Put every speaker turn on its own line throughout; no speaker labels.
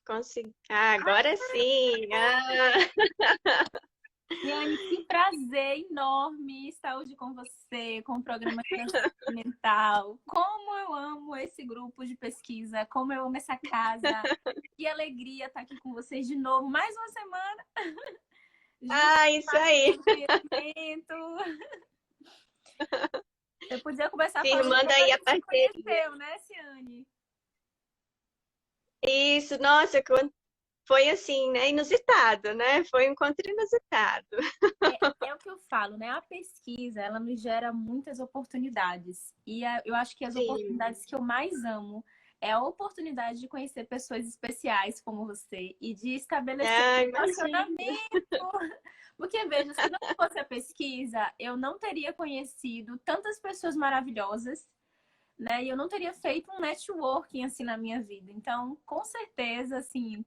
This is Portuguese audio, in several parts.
Consegui. Ah, agora sim. Ah.
Liane, que prazer enorme estar hoje com você, com o programa Mental. Como eu amo esse grupo de pesquisa, como eu amo essa casa. Que alegria estar aqui com vocês de novo, mais uma semana, junto
Ah, isso aí.
partilhando conhecimento. Eu podia começar falando
Firmando
como a
aí a
gente se
parceria.
conheceu, né, Ciane?
Isso, nossa, foi assim, né? Inusitado, né? Foi um encontro inusitado.
É o que eu falo, né? A pesquisa, ela nos gera muitas oportunidades. E eu acho que as
Sim.
oportunidades que eu mais amo é a oportunidade de conhecer pessoas especiais como você e de estabelecer
Ah,
um
imagina.
relacionamento. Porque, veja, se não fosse a pesquisa, eu não teria conhecido tantas pessoas maravilhosas, né? E eu não teria feito um networking assim na minha vida. Então, com certeza, assim,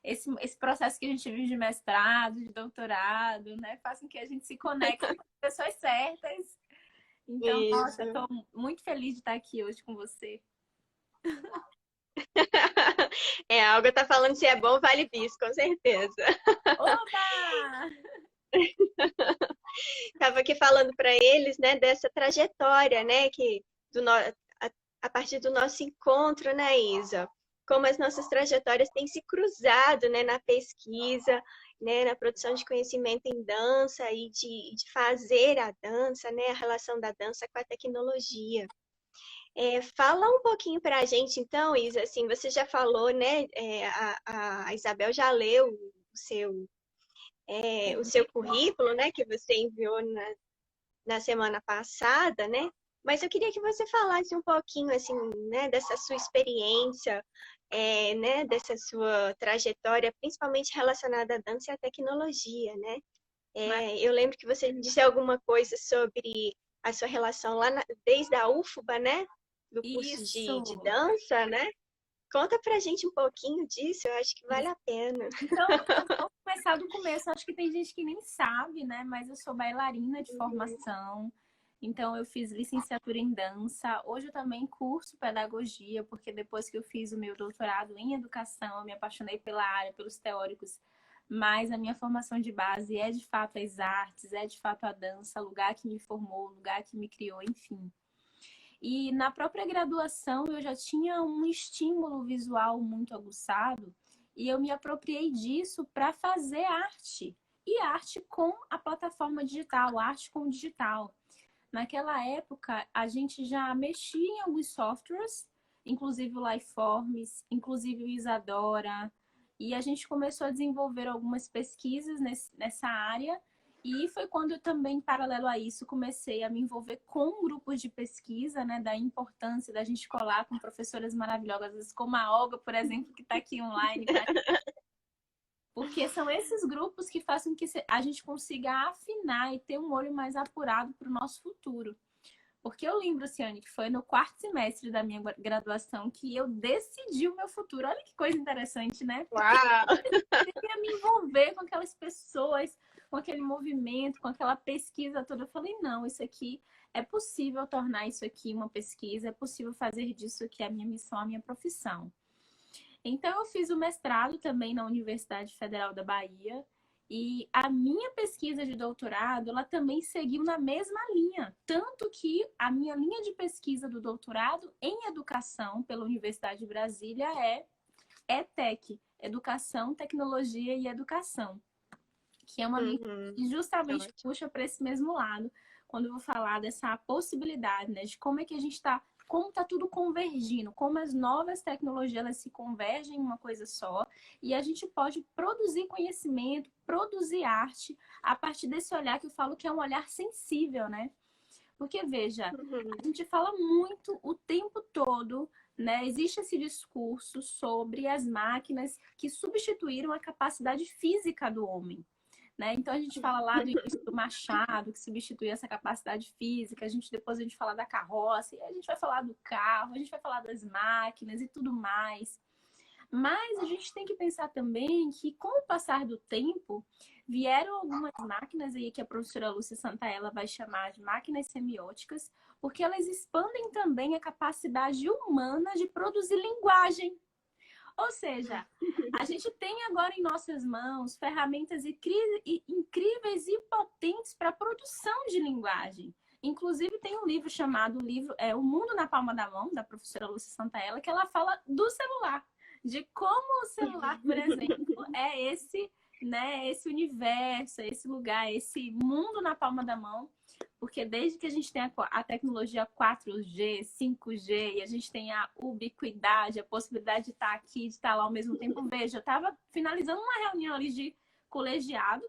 esse processo que a gente vive de mestrado, de doutorado, né, faz com que a gente se conecte com as pessoas certas. Então, nossa,
Isso.
estou muito feliz de estar aqui hoje com você.
É, a Olga tá falando se é bom, vale bis, com certeza.
Oba!
Tava aqui falando para eles, né, dessa trajetória, né, que do no... a partir do nosso encontro, né, Isa? Como as nossas trajetórias têm se cruzado, né, na pesquisa, né, na produção de conhecimento em dança e de fazer a dança, né, a relação da dança com a tecnologia. Fala um pouquinho para a gente, então, Isa, assim, você já falou, né, a Isabel já leu seu, o seu currículo, né, que você enviou na semana passada, né? Mas eu queria que você falasse um pouquinho, assim, né, dessa sua experiência, né, dessa sua trajetória, principalmente relacionada à dança e à tecnologia, né?
Mas
Eu lembro que você disse alguma coisa sobre a sua relação lá desde a UFBA, né? Do curso de
isso,
dança, né? Conta pra gente um pouquinho disso, eu acho que vale
isso.
a pena.
Então, eu vou começar do começo. Acho que tem gente que nem sabe, né? Mas eu sou bailarina de
Uhum.
formação. Então, eu fiz licenciatura em dança. Hoje eu também curso pedagogia, porque depois que eu fiz o meu doutorado em educação, eu me apaixonei pela área, pelos teóricos. Mas a minha formação de base é de fato as artes, é de fato a dança, lugar que me formou, lugar que me criou, enfim. E na própria graduação eu já tinha um estímulo visual muito aguçado e eu me apropriei disso para fazer arte. E arte com a plataforma digital, arte com o digital. Naquela época, a gente já mexia em alguns softwares, inclusive o Lifeforms, inclusive o Isadora, e a gente começou a desenvolver algumas pesquisas nessa área. E foi quando eu também, paralelo a isso, comecei a me envolver com grupos de pesquisa, né, da importância da gente colar com professoras maravilhosas, como a Olga, por exemplo, que está aqui online. Porque são esses grupos que fazem com que a gente consiga afinar e ter um olho mais apurado para o nosso futuro. Porque eu lembro, Ciane, que foi no quarto semestre da minha graduação que eu decidi o meu futuro. Olha que coisa interessante, né? Porque
Uau!
eu queria me envolver com aquelas pessoas, com aquele movimento, com aquela pesquisa toda. Eu falei, não, isso aqui é possível tornar isso aqui uma pesquisa, é possível fazer disso aqui a minha missão, a minha profissão. Então, eu fiz o mestrado também na Universidade Federal da Bahia. E a minha pesquisa de doutorado, ela também seguiu na mesma linha. Tanto que a minha linha de pesquisa do doutorado em educação pela Universidade de Brasília é ETEC, Educação, Tecnologia e Educação, que é uma linha
Uhum.
que justamente
Ótimo.
puxa para esse mesmo lado, quando eu vou falar dessa possibilidade, né, de como é que a gente está, como está tudo convergindo, como as novas tecnologias elas se convergem em uma coisa só, e a gente pode produzir conhecimento, produzir arte, a partir desse olhar que eu falo que é um olhar sensível, né? Porque, veja,
Uhum.
a gente fala muito o tempo todo, né? Existe esse discurso sobre as máquinas que substituíram a capacidade física do homem. Né? Então a gente fala lá do início do machado, que substitui essa capacidade física, depois a gente fala da carroça, e a gente vai falar do carro, a gente vai falar das máquinas e tudo mais. Mas a gente tem que pensar também que, com o passar do tempo, vieram algumas máquinas aí que a professora Lúcia Santaella vai chamar de máquinas semióticas, porque elas expandem também a capacidade humana de produzir linguagem. Ou seja, a gente tem agora em nossas mãos ferramentas incríveis e potentes para a produção de linguagem. Inclusive, tem um livro chamado O Mundo na Palma da Mão, da professora Lúcia Santaella, que ela fala do celular, de como o celular, por exemplo, é esse, né, esse universo, esse lugar, esse mundo na palma da mão. Porque desde que a gente tem a tecnologia 4G, 5G, e a gente tem a ubiquidade, a possibilidade de estar aqui, de estar lá ao mesmo tempo. Veja, eu estava finalizando uma reunião ali de colegiado,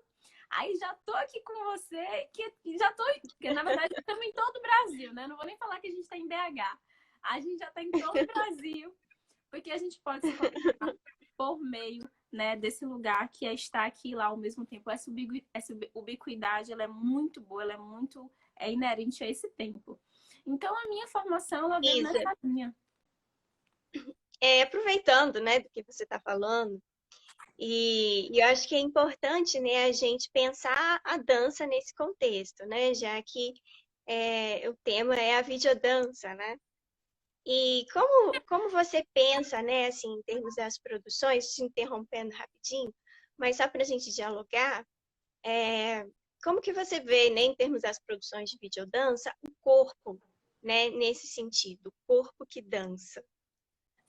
aí já tô aqui com você, que já tô, porque na verdade estamos em todo o Brasil, né? Não vou nem falar que a gente está em BH. A gente já está em todo o Brasil, porque a gente pode se conectar por meio, né, desse lugar que é estar aqui e lá ao mesmo tempo. Essa ubiquidade, ela é muito boa, ela é inerente a esse tempo. Então, a minha formação, ela veio nessa linha.
Aproveitando, né, do que você está falando, e eu acho que é importante, né, a gente pensar a dança nesse contexto, né, já que o tema é a videodança, né? E como você pensa, né, assim, em termos das produções, te interrompendo rapidinho, mas só para a gente dialogar, como que você vê, né, em termos das produções de videodança, o corpo, né, nesse sentido, o corpo que dança?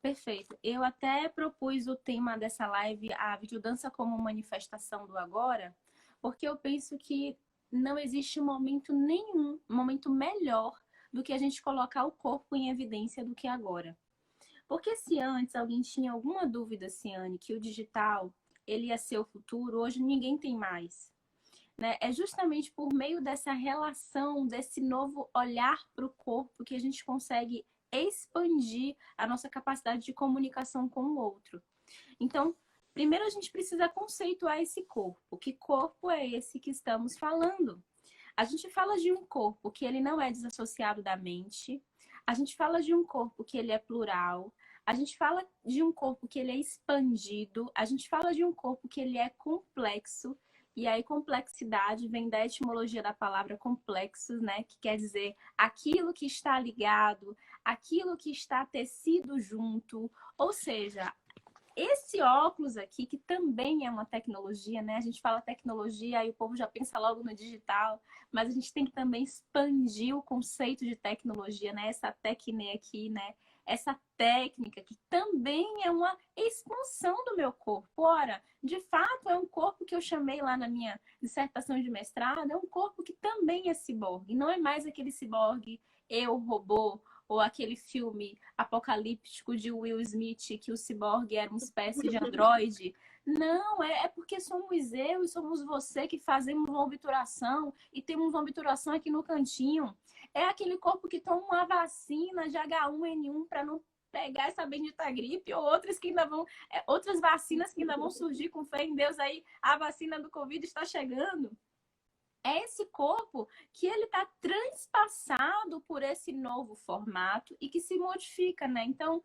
Perfeito. Eu até propus o tema dessa live, a videodança como manifestação do agora, porque eu penso que não existe momento nenhum, momento melhor do que a gente colocar o corpo em evidência do que agora. Porque se antes alguém tinha alguma dúvida, Ciane, que o digital ele ia ser o futuro, hoje ninguém tem mais. Né? É justamente por meio dessa relação, desse novo olhar para o corpo que a gente consegue expandir a nossa capacidade de comunicação com o outro. Então, primeiro a gente precisa conceituar esse corpo. Que corpo é esse que estamos falando? A gente fala de um corpo que ele não é desassociado da mente. A gente fala de um corpo que ele é plural. A gente fala de um corpo que ele é expandido. A gente fala de um corpo que ele é complexo. E aí, complexidade vem da etimologia da palavra complexos, né? Que quer dizer aquilo que está ligado, aquilo que está tecido junto. Ou seja, esse óculos aqui, que também é uma tecnologia, né? A gente fala tecnologia, aí o povo já pensa logo no digital, mas a gente tem que também expandir o conceito de tecnologia, né? Essa técnica aqui, né? Essa técnica que também é uma expansão do meu corpo. Ora, de fato, é um corpo que eu chamei lá na minha dissertação de mestrado, é um corpo que também é ciborgue. Não é mais aquele ciborgue, eu, robô, ou aquele filme apocalíptico de Will Smith, que o ciborgue era uma espécie de androide. Não, é porque somos eu e somos você que fazemos uma obturação e temos uma obturação aqui no cantinho. É aquele corpo que toma uma vacina de H1N1 para não pegar essa bendita gripe, ou outras que ainda vão, outras vacinas que ainda vão surgir, com fé em Deus aí, a vacina do Covid está chegando. É esse corpo que ele está transpassado por esse novo formato e que se modifica, né? Então,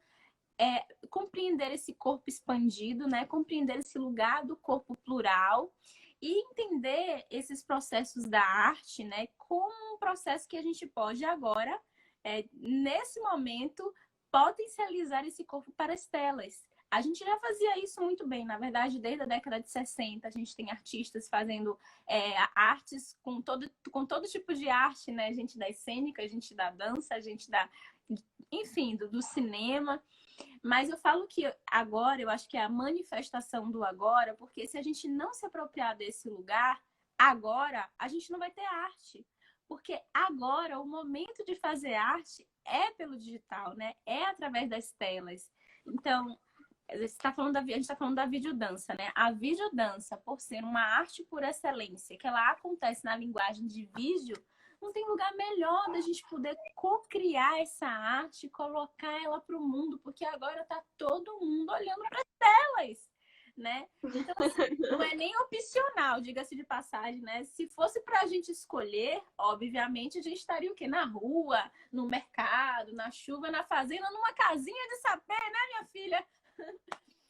compreender esse corpo expandido, né? Compreender esse lugar do corpo plural e entender esses processos da arte, né? Como um processo que a gente pode agora, nesse momento, potencializar esse corpo para as telas. A gente já fazia isso muito bem, na verdade, desde a década de 60, a gente tem artistas fazendo artes com todo tipo de arte, né? A gente da cênica, a gente da dança, a gente enfim, do cinema. Mas eu falo que agora, eu acho que é a manifestação do agora, porque se a gente não se apropriar desse lugar, agora a gente não vai ter arte. Porque agora o momento de fazer arte é pelo digital, né? É através das telas. Então, a gente está falando da videodança, né? A videodança, por ser uma arte por excelência, que ela acontece na linguagem de vídeo, não tem lugar melhor da gente poder co-criar essa arte, colocar ela para o mundo, porque agora está todo mundo olhando para as telas, né? Então, assim, não é nem opcional, diga-se de passagem, né? Se fosse para a gente escolher, obviamente a gente estaria o quê? Na rua, no mercado, na chuva, na fazenda, numa casinha de sapé, né, minha filha?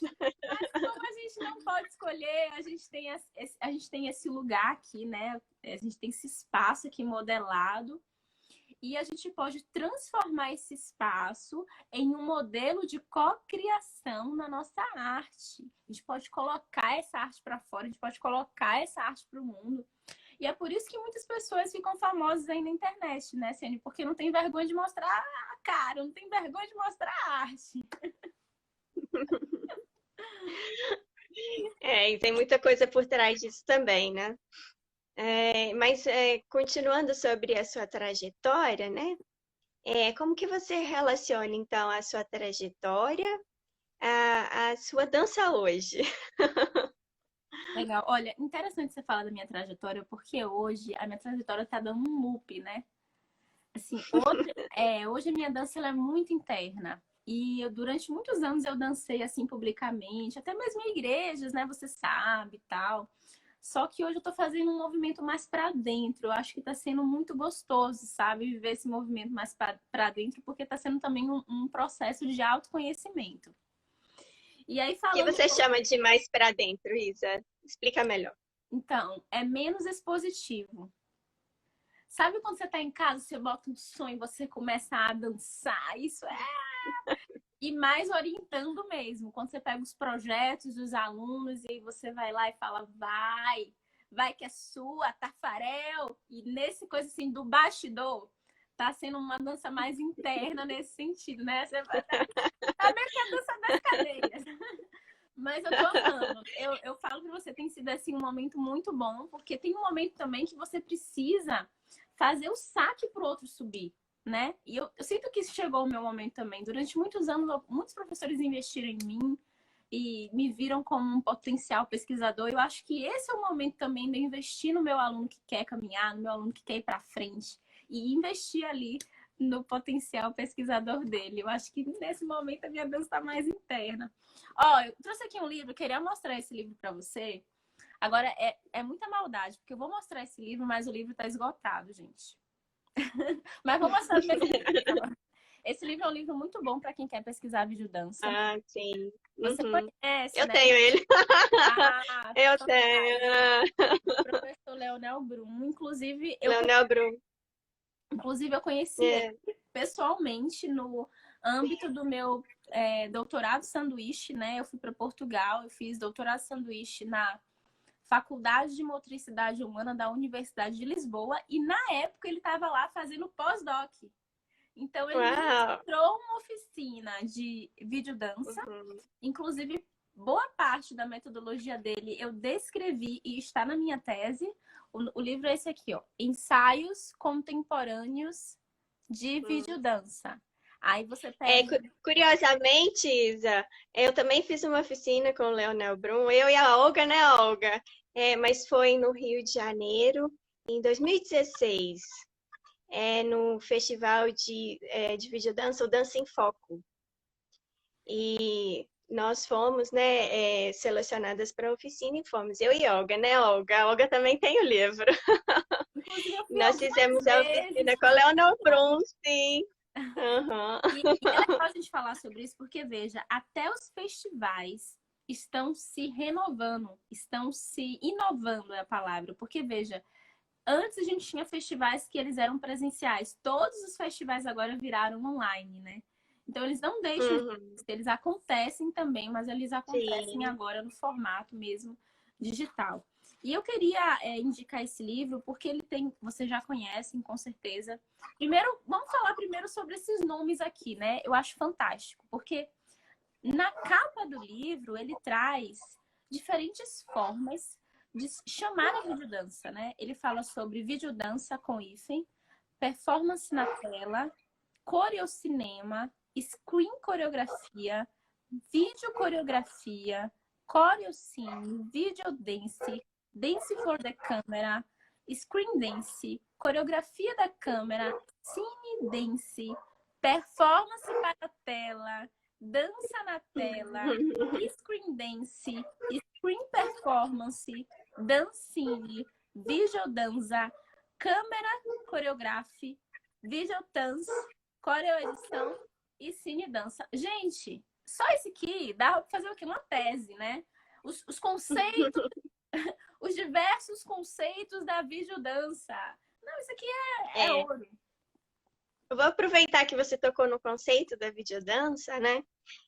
Mas como a gente não pode escolher, a gente tem esse lugar aqui, né? A gente tem esse espaço aqui modelado. e a gente pode transformar esse espaço em um modelo de cocriação na nossa arte. A gente pode colocar essa arte para fora, a gente pode colocar essa arte para o mundo. E é por isso que muitas pessoas ficam famosas aí na internet, né, Ciane? Porque não tem vergonha de mostrar a cara, não tem vergonha de mostrar a arte.
E tem muita coisa por trás disso também, né? Mas continuando sobre a sua trajetória, né? Como que você relaciona, então, a sua trajetória à sua dança hoje?
Legal. Olha, interessante você falar da minha trajetória, porque hoje a minha trajetória tá dando um loop, né? Assim, hoje a minha dança ela é muito interna. E durante muitos anos eu dancei assim publicamente, até mesmo em igrejas, né? Você sabe e tal. Só que hoje eu tô fazendo um movimento mais para dentro. Eu acho que tá sendo muito gostoso, sabe? Viver esse movimento mais para dentro, porque tá sendo também um processo de autoconhecimento. E aí,
O que
falando.
você chama de mais para dentro, Isa? Explica melhor.
Então, é menos expositivo. Sabe quando você tá em casa, você bota um som e você começa a dançar? Isso é. E mais orientando mesmo. Quando você pega os projetos dos alunos e aí você vai lá e fala, vai que é sua, Tafarel. E nesse coisa assim do bastidor, tá sendo uma dança mais interna nesse sentido, né? Você vai tá meio que a dança das cadeiras. Mas eu tô amando. Eu falo pra você, tem sido assim um momento muito bom, porque tem um momento também que você precisa fazer o saque pro outro subir, né? E eu sinto que chegou o meu momento também. Durante muitos anos, muitos professores investiram em mim e me viram como um potencial pesquisador. Eu acho que esse é o momento também de eu investir no meu aluno que quer caminhar, no meu aluno que quer ir para frente e investir ali no potencial pesquisador dele. Eu acho que nesse momento a minha dança está mais interna. Ó, eu trouxe aqui um livro, queria mostrar esse livro para você. Agora, é muita maldade, porque eu vou mostrar esse livro, mas o livro está esgotado, gente. Mas vou mostrar do mesmo jeito. Esse livro é um livro muito bom para quem quer pesquisar videodança.
Ah, sim.
Você
Uhum.
conhece,
Eu
né?
tenho ele.
Ah,
Eu
fantástico.
tenho.
O professor Leonel Brum.
Leonel Brum.
Inclusive, eu conheci ele
É.
pessoalmente no âmbito do meu doutorado sanduíche, né? Eu fui para Portugal, eu fiz doutorado sanduíche na Faculdade de Motricidade Humana da Universidade de Lisboa e na época ele estava lá fazendo pós-doc. Então ele
Uau.
ministrou uma oficina de videodança,
Uhum.
inclusive boa parte da metodologia dele eu descrevi e está na minha tese. O livro é esse aqui, ó, Ensaios Contemporâneos de Videodança. Aí você pega.
Curiosamente, Isa, eu também fiz uma oficina com o Leonel Brum, eu e a Olga, né, Olga? Mas foi no Rio de Janeiro, em 2016, no festival de videodança, o Dança em Foco. E nós fomos, né, selecionadas para a oficina e fomos, eu e Olga, né, Olga? A Olga também tem o livro.
Inclusive, eu fui
Nós
algumas
fizemos a oficina
vezes.
com o Leonel Brum, sim. Uhum.
E é legal a gente falar sobre isso, porque, veja, até os festivais estão se renovando, estão se inovando, é a palavra. Porque, veja, antes a gente tinha festivais que eles eram presenciais. Todos os festivais agora viraram online, né? Então, eles não deixam de
Uhum.
eles acontecem também, mas eles acontecem
Sim.
agora no formato mesmo digital. E eu queria indicar esse livro porque ele tem, vocês já conhecem, com certeza. Primeiro, vamos falar primeiro sobre esses nomes aqui, né? Eu acho fantástico, porque na capa do livro ele traz diferentes formas de chamar a videodança, né? Ele fala sobre videodança com hífen, performance na tela, coreocinema, screen coreografia, videocoreografia, coreocine, videodance, dance for the camera, screen dance, coreografia da câmera, cine dance, performance para a tela, dança na tela, screen dance, screen performance, dancine, videodança, câmera coreografe, videodance, coreoedição e cine dança. Gente, só esse aqui dá pra fazer o quê? Uma tese, né? Os conceitos, os diversos conceitos da videodança. Não, isso aqui é ouro.
Eu vou aproveitar que você tocou no conceito da videodança, né?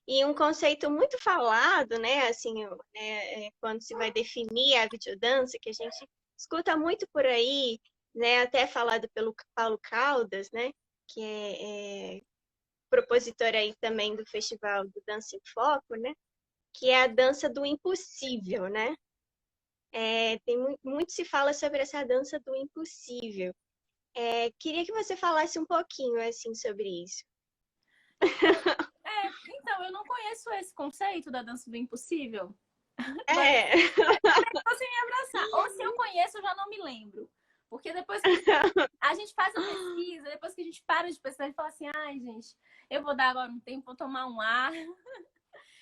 E um conceito muito falado, né? Assim, quando se vai definir a videodança, que a gente escuta muito por aí, né? Até falado pelo Paulo Caldas, né? Que é propositor aí também do Festival do Dança em Foco, né? Que é a dança do impossível, né? Tem muito se fala sobre essa dança do impossível. Queria que você falasse um pouquinho assim sobre isso.
Então, eu não conheço esse conceito da dança do impossível.
É.
Você me abraçar. Ou se eu conheço, eu já não me lembro. Porque depois que a gente faz a pesquisa, depois que a gente para de pesquisar, a gente fala assim, ai, gente, eu vou dar agora um tempo, vou tomar um ar. Então,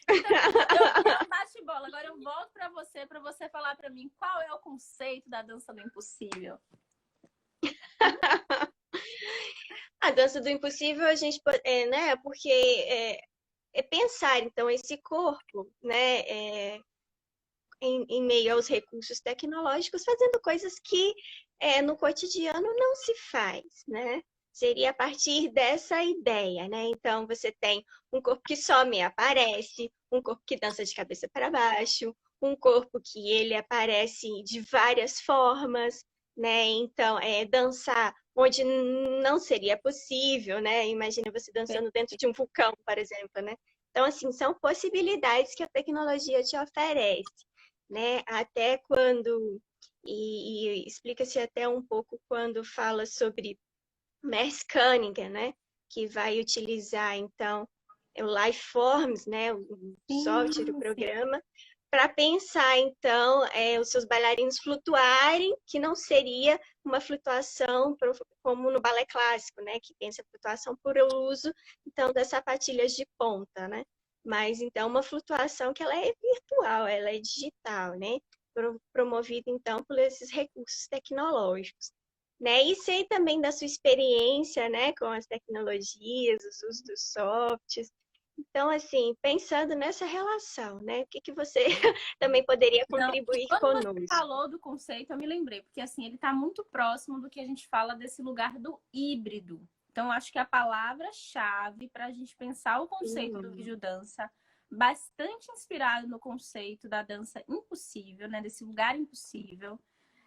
eu bate bola. Agora eu volto para você falar para mim qual é o conceito da dança do impossível.
A dança do impossível, a gente, né? Porque pensar, então, esse corpo, né? Em meio aos recursos tecnológicos, fazendo coisas que no cotidiano não se faz, né? Seria a partir dessa ideia, né? Então, você tem um corpo que só me aparece, um corpo que dança de cabeça para baixo, um corpo que ele aparece de várias formas, né? Então, dançar onde não seria possível, né? Imagina você dançando dentro de um vulcão, por exemplo, né? Então, assim, são possibilidades que a tecnologia te oferece, né? Até quando, e explica-se até um pouco quando fala sobre Merce Cunningham, né? Que vai utilizar, então, o Lifeforms, né? O software, o programa, para pensar, então, os seus bailarinos flutuarem, que não seria uma flutuação como no balé clássico, né? Que pensa a flutuação por uso, então, das sapatilhas de ponta, né? Mas, então, uma flutuação que ela é virtual, ela é digital, né? Promovida, então, por esses recursos tecnológicos, né? E sei também da sua experiência, né, com as tecnologias, os usos dos softs. Então, assim, pensando nessa relação, né, o que que você também poderia
Então,
contribuir
quando você
conosco?
falou do conceito, eu me lembrei, porque assim, ele está muito próximo do que a gente fala desse lugar do híbrido. Então, acho que a palavra-chave para a gente pensar o conceito do videodança, bastante inspirado no conceito da dança impossível, né, desse lugar impossível,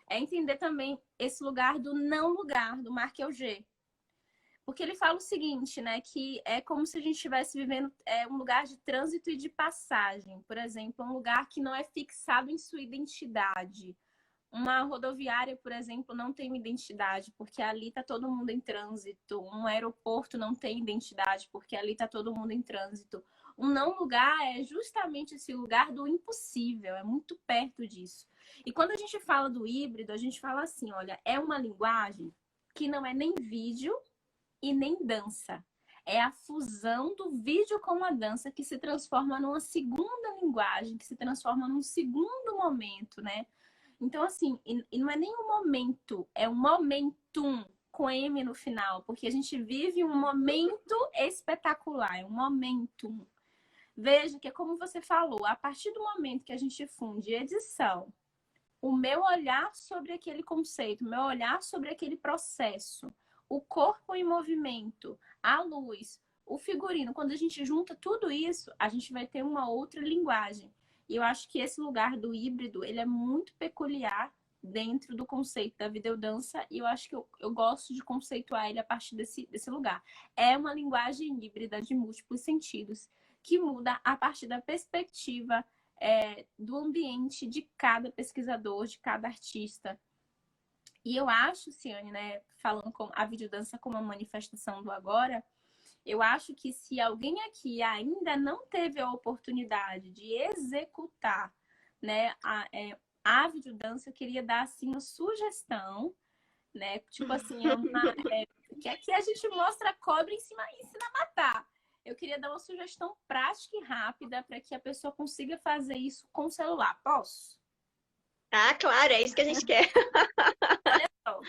é entender também esse lugar do não lugar, do Marc Augé. Porque ele fala o seguinte, né? Que é como se a gente estivesse vivendo um lugar de trânsito e de passagem. Por exemplo, um lugar que não é fixado em sua identidade. Uma rodoviária, por exemplo, não tem uma identidade, porque ali está todo mundo em trânsito. Um aeroporto não tem identidade, porque ali está todo mundo em trânsito. Um não lugar é justamente esse lugar do impossível, é muito perto disso. E quando a gente fala do híbrido, a gente fala assim, olha, é uma linguagem que não é nem vídeo e nem dança. É a fusão do vídeo com a dança que se transforma numa segunda linguagem, que se transforma num segundo momento, né? Então, assim, e não é nem um momento, é um momentum com M no final, porque a gente vive um momento espetacular, é um momentum. Veja que é como você falou, a partir do momento que a gente funde edição, o meu olhar sobre aquele conceito, o meu olhar sobre aquele processo, o corpo em movimento, a luz, o figurino, quando a gente junta tudo isso, a gente vai ter uma outra linguagem. E eu acho que esse lugar do híbrido, ele é muito peculiar dentro do conceito da videodança e eu acho que eu gosto de conceituar ele a partir desse lugar. É uma linguagem híbrida de múltiplos sentidos que muda a partir da perspectiva do ambiente de cada pesquisador, de cada artista. E eu acho, Ciane, né, falando com a videodança como uma manifestação do agora, eu acho que se alguém aqui ainda não teve a oportunidade de executar, né, a videodança, eu queria dar assim uma sugestão, né, tipo assim, que aqui a gente mostra a cobra e ensina a matar. Eu queria dar uma sugestão prática e rápida para que a pessoa consiga fazer isso com o celular. Posso?
Ah, claro, é isso que a gente quer.
Olha só.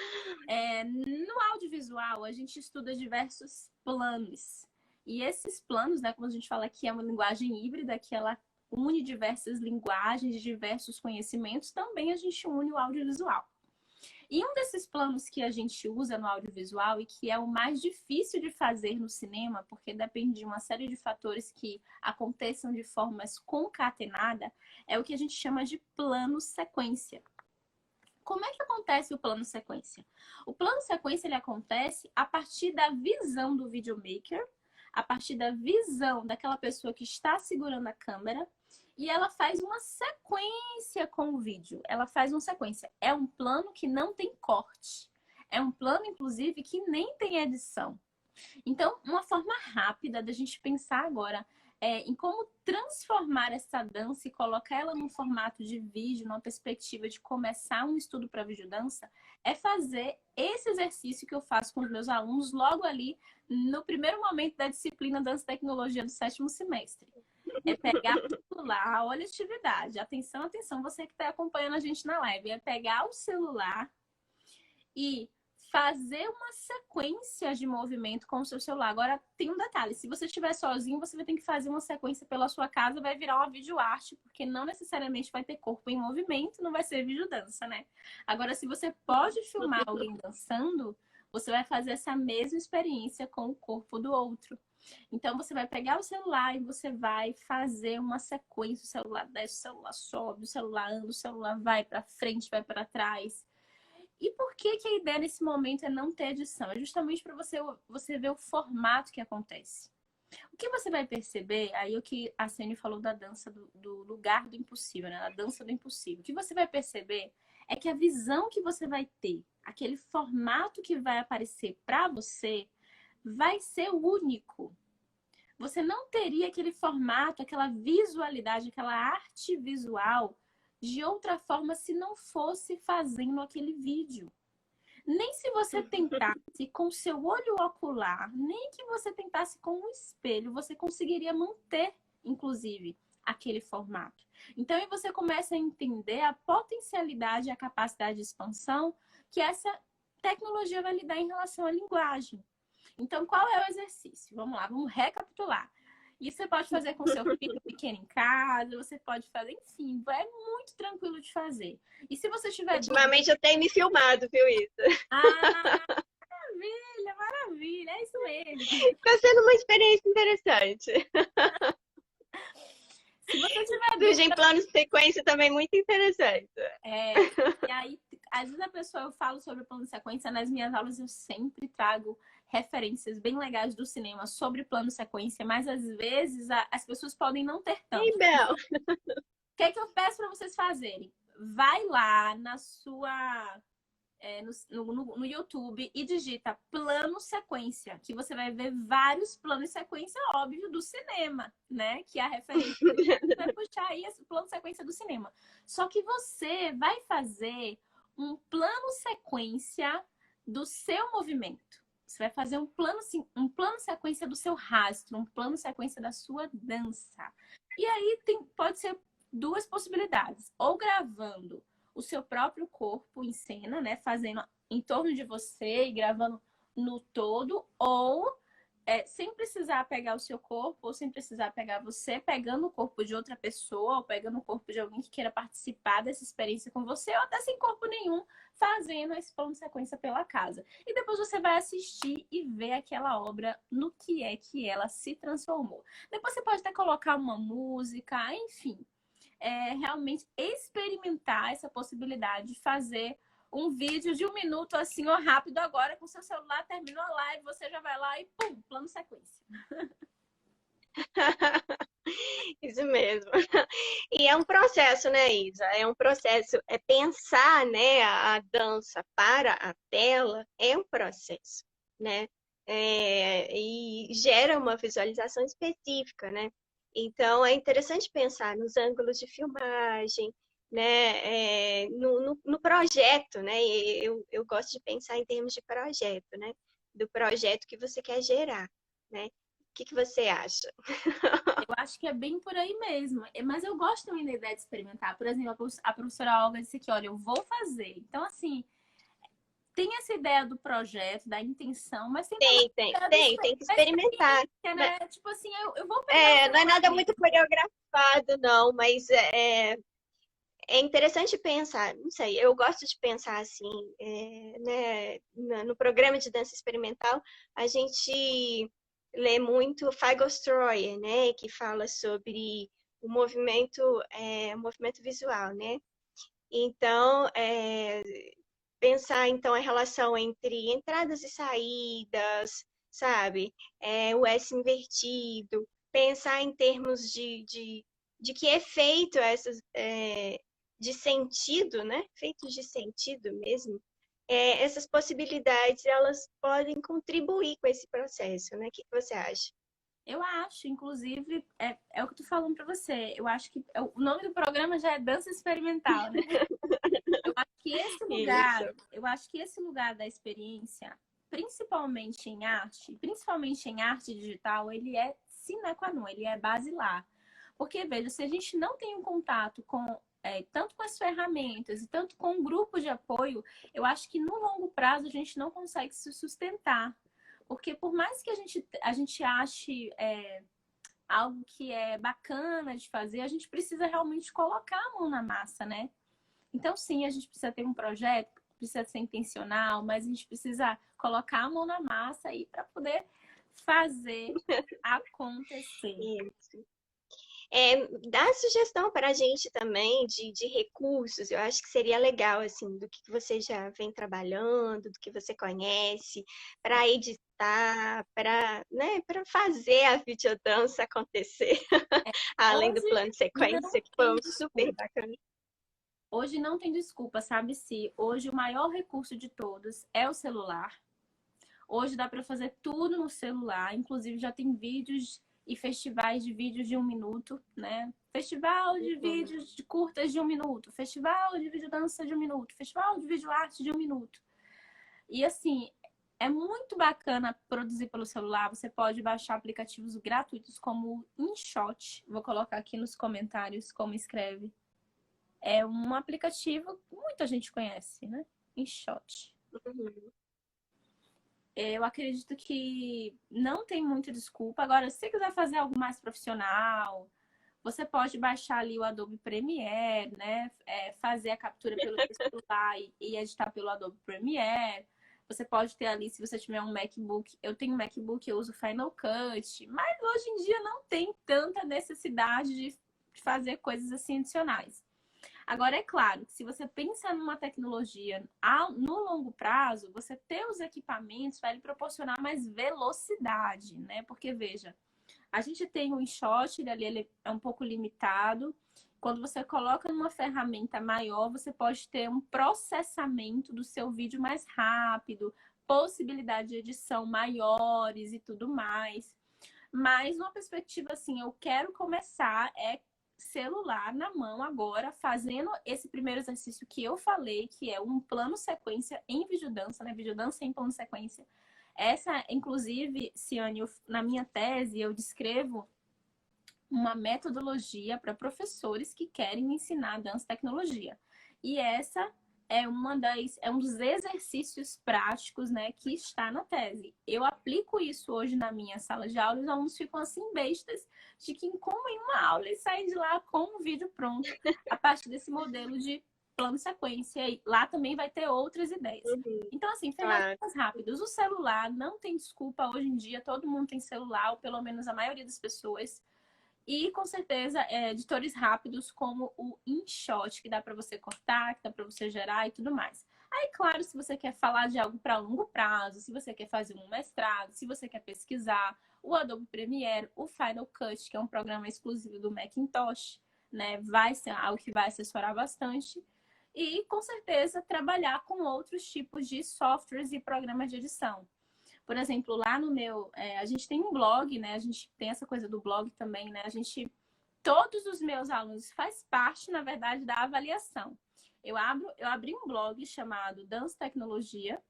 No audiovisual, a gente estuda diversos planos. E esses planos, né, como a gente fala aqui, é uma linguagem híbrida, que ela une diversas linguagens, diversos conhecimentos, também a gente une o audiovisual. E um desses planos que a gente usa no audiovisual e que é o mais difícil de fazer no cinema, porque depende de uma série de fatores que aconteçam de formas concatenadas, é o que a gente chama de plano sequência. Como é que acontece o plano sequência? O plano sequência ele acontece a partir da visão do videomaker, a partir da visão daquela pessoa que está segurando a câmera, e ela faz uma sequência com o vídeo. Ela faz uma sequência. É um plano que não tem corte. É um plano, inclusive, que nem tem edição. Então, uma forma rápida da gente pensar agora em como transformar essa dança e colocar ela num formato de vídeo, numa perspectiva de começar um estudo para videodança, é fazer esse exercício que eu faço com os meus alunos logo ali no primeiro momento da disciplina Dança e Tecnologia do 7º semestre. É pegar o celular, olha a atividade, atenção, atenção, você que está acompanhando a gente na live, é pegar o celular e fazer uma sequência de movimento com o seu celular. Agora, tem um detalhe. Se você estiver sozinho, você vai ter que fazer uma sequência pela sua casa, vai virar uma videoarte, porque não necessariamente vai ter corpo em movimento, não vai ser videodança, né? Agora, se você pode filmar alguém dançando, você vai fazer essa mesma experiência com o corpo do outro. Então, você vai pegar o celular e você vai fazer uma sequência. O celular desce, o celular sobe, o celular anda, o celular vai para frente, vai para trás. E por que a ideia nesse momento é não ter edição? É justamente para você ver o formato que acontece. O que você vai perceber, aí o que a Cênia falou da dança do lugar do impossível, né? A dança do impossível. O que você vai perceber é que a visão que você vai ter, aquele formato que vai aparecer para você, vai ser único. Você não teria aquele formato, aquela visualidade, aquela arte visual de outra forma se não fosse fazendo aquele vídeo. Nem se você tentasse com seu olho ocular, nem que você tentasse com um espelho, você conseguiria manter, inclusive, aquele formato. Então, aí você começa a entender a potencialidade e a capacidade de expansão que essa tecnologia vai lhe dar em relação à linguagem. Então, qual é o exercício? Vamos lá, vamos recapitular. Isso você pode fazer com seu filho pequeno em casa, você pode fazer, enfim, é muito tranquilo de fazer. E se você tiver...
Ultimamente eu tenho me filmado, viu, Isa?
Ah, maravilha, maravilha, é isso mesmo.
Está sendo uma experiência interessante.
Se você tiver
Vídeo em plano de sequência também muito interessante.
E aí, às vezes a pessoa, eu falo sobre o plano de sequência, nas minhas aulas eu sempre trago referências bem legais do cinema sobre plano de sequência, mas às vezes as pessoas podem não ter tanto.
Sim, Bel.
O que é que eu peço para vocês fazerem? Vai lá na sua... no YouTube e digita plano sequência, que você vai ver vários planos de sequência, óbvio, do cinema, né? Que é a referência vai puxar aí esse plano sequência do cinema. Só que você vai fazer um plano sequência do seu movimento. Você vai fazer um plano sequência do seu rastro, um plano sequência da sua dança. E aí pode ser duas possibilidades. Ou gravando o seu próprio corpo em cena, né? Fazendo em torno de você e gravando no todo, ou sem precisar pegar o seu corpo, ou sem precisar pegar você, pegando o corpo de outra pessoa, ou pegando o corpo de alguém que queira participar dessa experiência com você, ou até sem corpo nenhum, fazendo esse plano de sequência pela casa. E depois você vai assistir e ver aquela obra no que é que ela se transformou. Depois você pode até colocar uma música, enfim. Realmente experimentar essa possibilidade de fazer um vídeo de 1 minuto assim, ó, rápido agora, com seu celular, terminou a live, você já vai lá e pum, plano sequência.
Isso mesmo. E é um processo, né, Isa? É um processo, pensar, né, a dança para a tela é um processo, né? E gera uma visualização específica, né? Então, é interessante pensar nos ângulos de filmagem, né? No projeto, né? Eu gosto de pensar em termos de projeto, né? Do projeto que você quer gerar, né? O que você acha?
Eu acho que é bem por aí mesmo. Mas eu gosto também da ideia de experimentar. Por exemplo, a professora Olga disse que, olha, eu vou fazer. Então, assim, tem essa ideia do projeto, da intenção, mas tem
que experimentar.
Né? Tipo assim, eu vou pegar...
não é nada muito coreografado, não, mas É interessante pensar, não sei, eu gosto de pensar assim, né, no programa de dança experimental, a gente lê muito Feigelstreuer, né, que fala sobre o movimento visual, né? Então, pensar então a relação entre entradas e saídas, sabe? O S invertido, pensar em termos de que efeito essas de sentido, né? Feitos de sentido mesmo. Essas possibilidades elas podem contribuir com esse processo, né? O que você acha?
Eu acho, inclusive, é o que eu tô falando para você. Eu acho que o nome do programa já é dança experimental, né? Eu acho que esse
Isso.
lugar, eu acho que esse lugar da experiência, principalmente em arte digital, ele é sine qua non, ele é basilar. Porque, veja, se a gente não tem um contato com tanto com as ferramentas e tanto com um grupo de apoio, eu acho que no longo prazo a gente não consegue se sustentar. Porque por mais que a gente ache algo que é bacana de fazer, a gente precisa realmente colocar a mão na massa, né? Então, sim, a gente precisa ter um projeto, precisa ser intencional, mas a gente precisa colocar a mão na massa aí para poder fazer acontecer.
Isso. Dá sugestão para a gente também de recursos. Eu acho que seria legal, assim, do que você já vem trabalhando, do que você conhece, para editar, para fazer a videodança acontecer, além do
Hoje
plano de
não
sequência, que foi
tem
um super
desculpa.
bacana.
Hoje não tem desculpa, sabe? Se hoje o maior recurso de todos é o celular. Hoje dá para fazer tudo no celular, inclusive já tem vídeos e festivais de vídeos de 1 minuto, né? Festival de
Uhum.
vídeos de curtas de 1 minuto, festival de vídeo dança de 1 minuto, festival de vídeo arte de 1 minuto. E assim, é muito bacana produzir pelo celular. Você pode baixar aplicativos gratuitos como o InShot. Vou colocar aqui nos comentários como escreve. É um aplicativo que muita gente conhece, né? InShot.
Uhum.
Eu acredito que não tem muita desculpa. Agora, se você quiser fazer algo mais profissional, você pode baixar ali o Adobe Premiere, né? Fazer a captura pelo celular e editar pelo Adobe Premiere. Você pode ter ali, se você tiver um MacBook, eu tenho um MacBook, eu uso Final Cut, mas hoje em dia não tem tanta necessidade de fazer coisas assim adicionais. Agora, é claro que se você pensa numa tecnologia no longo prazo, você ter os equipamentos vai lhe proporcionar mais velocidade, né? Porque, veja, a gente tem o InShot, ele é um pouco limitado. Quando você coloca numa ferramenta maior, você pode ter um processamento do seu vídeo mais rápido, possibilidade de edição maiores e tudo mais. Mas, numa perspectiva assim, eu quero começar celular na mão agora, fazendo esse primeiro exercício que eu falei, que é um plano sequência em videodança, né? Videodança em plano sequência. Essa, inclusive, Ciane, na minha tese, eu descrevo uma metodologia para professores que querem ensinar dança e tecnologia. E essa é um dos exercícios práticos, né, que está na tese. Eu aplico isso hoje na minha sala de aula e os alunos ficam assim bestas de que incomem uma aula e saem de lá com um vídeo pronto a partir desse modelo de plano sequência. E lá também vai ter outras ideias.
Uhum.
Então, assim,
Claro.
ferramentas rápidas. O celular não tem desculpa hoje em dia, todo mundo tem celular, ou pelo menos a maioria das pessoas. E, com certeza, editores rápidos como o InShot, que dá para você cortar, que dá para você gerar e tudo mais. Aí, claro, se você quer falar de algo para longo prazo, se você quer fazer um mestrado, se você quer pesquisar, o Adobe Premiere, o Final Cut, que é um programa exclusivo do Macintosh, né, vai ser algo que vai assessorar bastante. E, com certeza, trabalhar com outros tipos de softwares e programas de edição. Por exemplo, lá no meu, a gente tem um blog, né? A gente tem essa coisa do blog também, né? Todos os meus alunos faz parte, na verdade, da avaliação. Eu abri um blog chamado Dança Tecnologia,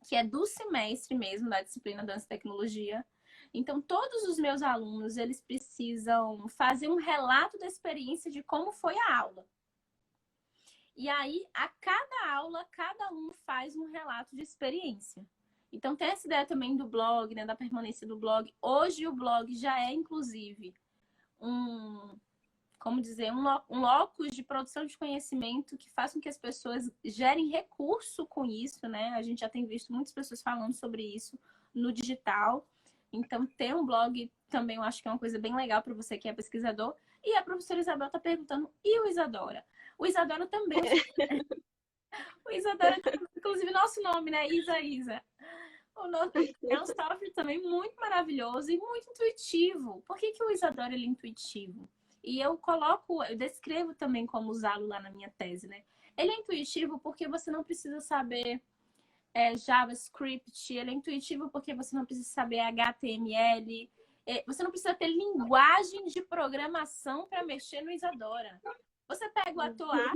que é do semestre mesmo, da disciplina Dança e Tecnologia. Então, todos os meus alunos, eles precisam fazer um relato da experiência de como foi a aula. E aí, a cada aula, cada um faz um relato de experiência. Então, tem essa ideia também do blog, né, da permanência do blog. Hoje, o blog já é, inclusive, um como dizer, um locus de produção de conhecimento que faça com que as pessoas gerem recurso com isso, né? A gente já tem visto muitas pessoas falando sobre isso no digital. Então, ter um blog também eu acho que é uma coisa bem legal para você que é pesquisador. E a professora Isabel está perguntando, e o Isadora? O Isadora também. O Isadora, inclusive, nosso nome, né? Isa. É um software também muito maravilhoso e muito intuitivo. Por que o Isadora ele é intuitivo? E eu descrevo também como usá-lo lá na minha tese, né? Ele é intuitivo porque você não precisa saber JavaScript, ele é intuitivo porque você não precisa saber HTML, você não precisa ter linguagem de programação para mexer no Isadora. Você pega o ator A,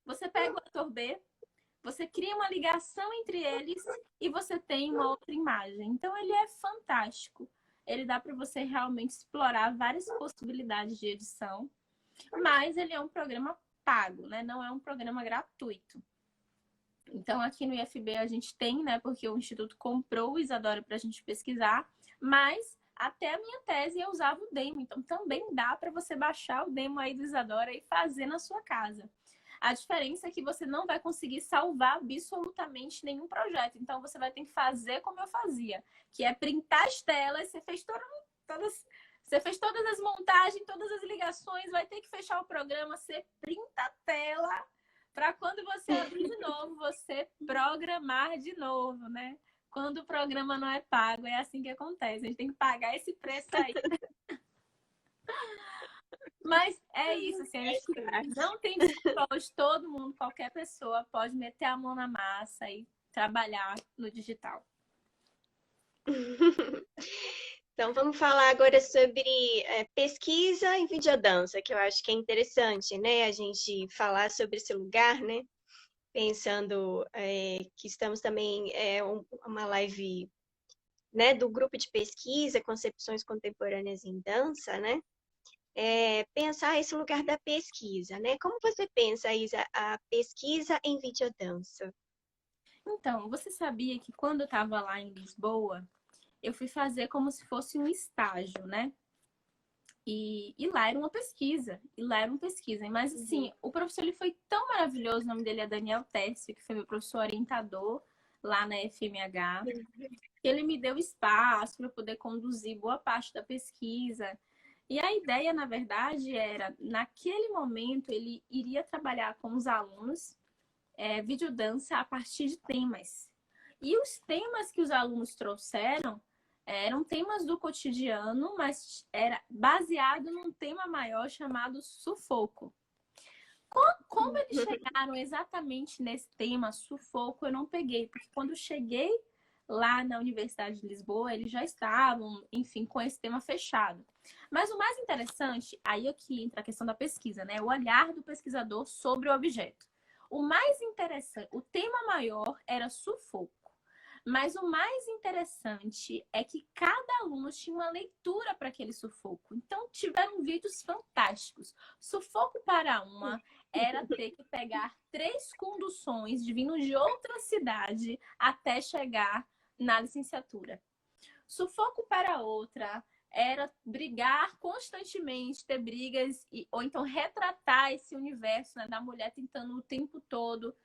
você pega o ator B, você cria uma ligação entre eles e você tem uma outra imagem. Então, ele é fantástico. Ele dá para você realmente explorar várias possibilidades de edição, mas ele é um programa pago, né? Não é um programa gratuito. Então, aqui no IFB a gente tem, né? Porque o Instituto comprou o Isadora para a gente pesquisar, mas até a minha tese eu usava o demo. Então, também dá para você baixar o demo aí do Isadora e fazer na sua casa. A diferença é que você não vai conseguir salvar absolutamente nenhum projeto. Então, você vai ter que fazer como eu fazia, que é printar as telas. Você fez todas as montagens, todas as ligações, vai ter que fechar o programa, você printa a tela para quando você abrir de novo, você programar de novo, né? Quando o programa não é pago, é assim que acontece. A gente tem que pagar esse preço aí. Mas é isso, assim, a gente não tem desculpa hoje. Todo mundo, qualquer pessoa pode meter a mão na massa e trabalhar no digital.
Então, vamos falar agora sobre pesquisa em videodança, que eu acho que é interessante, né? A gente falar sobre esse lugar, né? Pensando que estamos também uma live, né, do grupo de pesquisa Concepções Contemporâneas em Dança, né? Pensar esse lugar da pesquisa, né? Como você pensa, Isa, a pesquisa em videodança?
Então, você sabia que quando eu estava lá em Lisboa, eu fui fazer como se fosse um estágio, né? E lá era uma pesquisa. Mas, assim, o professor ele foi tão maravilhoso. O nome dele é Daniel Tércio, que foi meu professor orientador lá na FMH. Que ele me deu espaço para poder conduzir boa parte da pesquisa. E a ideia, na verdade, era, naquele momento, ele iria trabalhar com os alunos videodança a partir de temas. E os temas que os alunos trouxeram eram temas do cotidiano, mas era baseado num tema maior chamado sufoco. Como eles chegaram exatamente nesse tema sufoco, eu não peguei, porque quando eu cheguei lá na Universidade de Lisboa, eles já estavam, enfim, com esse tema fechado. Mas o mais interessante, aí aqui entra a questão da pesquisa, né? O olhar do pesquisador sobre o objeto. O mais interessante, o tema maior era sufoco. Mas o mais interessante é que cada aluno tinha uma leitura para aquele sufoco. Então, tiveram vídeos fantásticos. Sufoco para uma era ter que pegar 3 conduções de vindo de outra cidade até chegar na licenciatura. Sufoco para outra era brigar constantemente, ter brigas, ou então retratar esse universo, né, da mulher tentando o tempo todo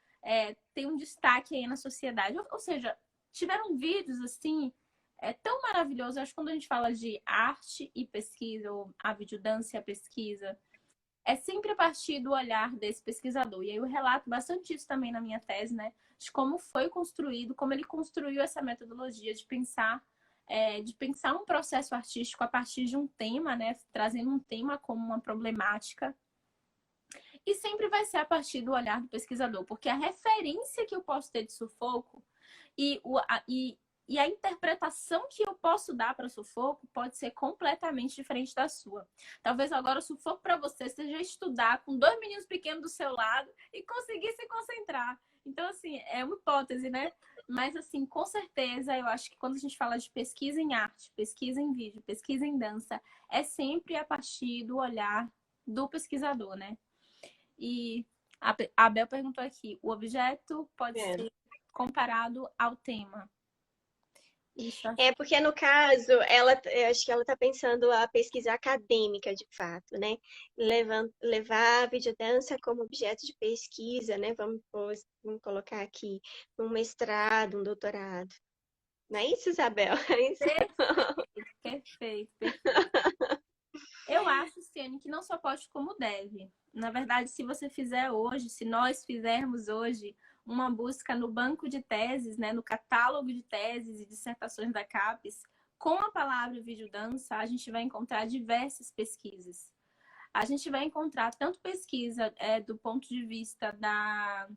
ter um destaque aí na sociedade. Ou seja, tiveram vídeos assim, tão maravilhosos. Acho que quando a gente fala de arte e pesquisa, ou a videodança e a pesquisa, é sempre a partir do olhar desse pesquisador. E aí eu relato bastante isso também na minha tese, né? De como foi construído, como ele construiu essa metodologia de pensar um processo artístico a partir de um tema, né? Trazendo um tema como uma problemática. E sempre vai ser a partir do olhar do pesquisador, porque a referência que eu posso ter de sufoco e a interpretação que eu posso dar para o sufoco pode ser completamente diferente da sua. Talvez agora o sufoco para você seja estudar com 2 meninos pequenos do seu lado e conseguir se concentrar. Então, assim, é uma hipótese, né? Mas, assim, com certeza, eu acho que quando a gente fala de pesquisa em arte, pesquisa em vídeo, pesquisa em dança, é sempre a partir do olhar do pesquisador, né? E a Abel perguntou aqui, o objeto pode ser comparado ao tema. Isso,
É porque, no caso, eu acho que ela está pensando a pesquisa acadêmica, de fato, né? Levar a videodança como objeto de pesquisa, né? Vamos colocar aqui um mestrado, um doutorado. Não é isso, Isabel? É isso?
perfeito, perfeito, perfeito. Eu acho, Ciane, que não só pode como deve. Na verdade, se você fizer hoje, se nós fizermos hoje uma busca no banco de teses, né, no catálogo de teses e dissertações da CAPES, com a palavra videodança, a gente vai encontrar diversas pesquisas. A gente vai encontrar tanto pesquisa do ponto de vista da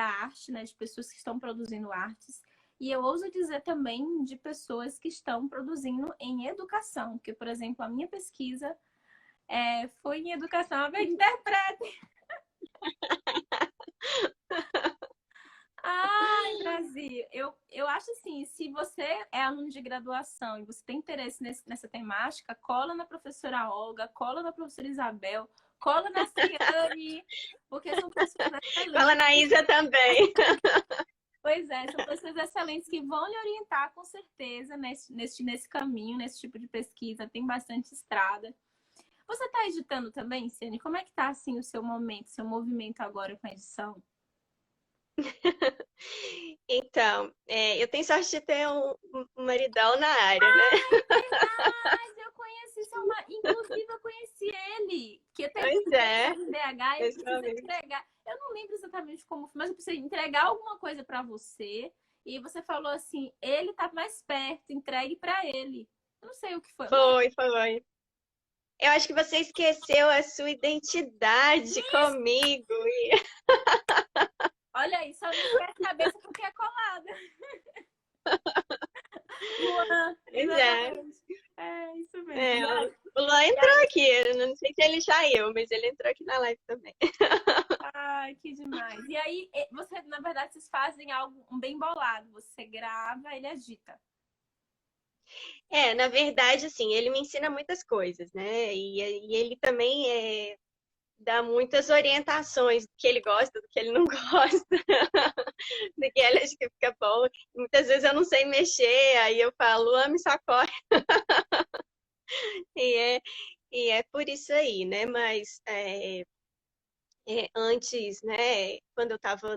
arte, né, de pessoas que estão produzindo artes, e eu ouso dizer também de pessoas que estão produzindo em educação, porque, por exemplo, a minha pesquisa foi em educação, a vez de interprete. Ai, Brasil, eu acho assim, se você é aluno de graduação e você tem interesse nessa temática, cola na professora Olga, cola na professora Isabel, cola na Ciane, porque são pessoas
Fala
excelentes.
na Isa também.
Pois é, são pessoas excelentes que vão lhe orientar com certeza nesse caminho, nesse tipo de pesquisa, tem bastante estrada. Você está editando também, Ciane? Como é que tá assim o seu momento, seu movimento agora com a edição?
Então, eu tenho sorte de ter um maridão na área, né?
Mas eu conheci inclusive eu conheci ele, que teve
Pois
um
é,
projeto em BH e eu precisei
pessoalmente.
entregar. Eu não lembro exatamente como foi, mas eu precisei entregar alguma coisa para você. E você falou assim, ele tá mais perto, entregue para ele. Eu não sei o que foi. Eu não lembro.
Foi. Eu acho que você esqueceu a sua identidade comigo.
Olha aí, só não esquece a cabeça porque é colada. Luan,
Pois é.
exatamente. É isso mesmo.
É,
E aí,
o Luan
e
entrou
aí?
aqui, eu não sei se ele saiu, mas ele entrou aqui na live também.
Ai, que demais. E aí, você, na verdade, vocês fazem algo bem bolado. Você grava, ele agita.
Na verdade, assim, ele me ensina muitas coisas, né? E ele também dá muitas orientações do que ele gosta, do que ele não gosta, do que ele acha que fica bom. Muitas vezes eu não sei mexer, aí eu falo, Luan, me sacode. E é, e é por isso aí, né? Mas antes, né, quando eu estava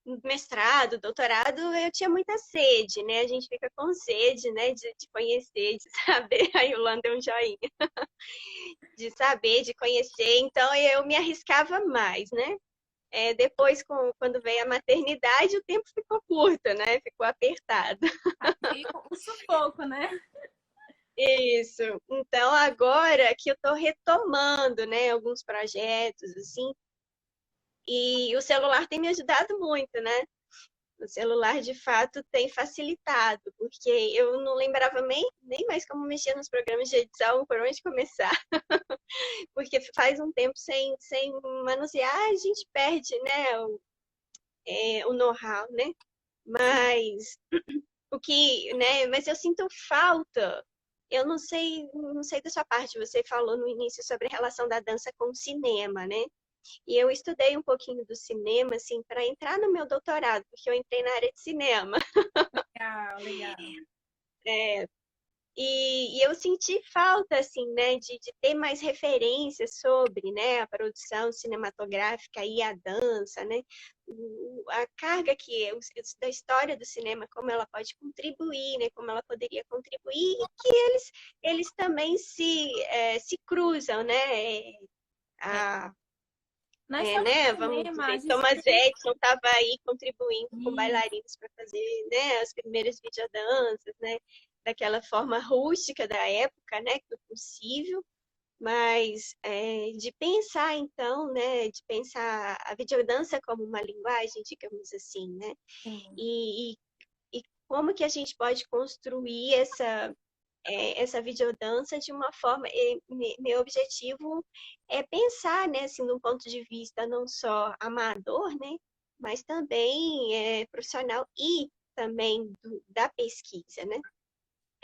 no mestrado, doutorado, eu tinha muita sede, né? A gente fica com sede, né, de conhecer, de saber. Aí o Luan deu um joinha, de saber, de conhecer. Então eu me arriscava mais, né? Depois, quando veio a maternidade, o tempo ficou curto, né? Ficou apertado.
Aí o sufoco, né?
Isso. Então, agora que eu estou retomando, né, alguns projetos, assim, e o celular tem me ajudado muito, né? O celular, de fato, tem facilitado, porque eu não lembrava nem mais como mexer nos programas de edição, por onde começar, porque faz um tempo sem manusear, a gente perde, né, o know-how, né? Mas mas eu sinto falta. Eu não sei da sua parte, você falou no início sobre a relação da dança com o cinema, né? E eu estudei um pouquinho do cinema, assim, para entrar no meu doutorado, porque eu entrei na área de cinema.
Legal, legal.
E eu senti falta, assim, né, de ter mais referências sobre, né, a produção cinematográfica e a dança, né, a carga que é da história do cinema, como ela pode contribuir, né, como ela poderia contribuir, e que eles também se cruzam, né,
É.
a,
Na história
né,
do
vamos
cinema, a
dizer,
gente
Thomas
tem
Edison estava aí contribuindo com
isso.
bailarinos para fazer, né, as primeiras videodanças, né, daquela forma rústica da época, né, do possível, mas de pensar então, né, de pensar a videodança como uma linguagem, digamos assim, né,
Sim.
e, e, e como que a gente pode construir essa videodança de uma forma. Meu objetivo é pensar, né, assim, num ponto de vista não só amador, né, mas também profissional e também da pesquisa, né?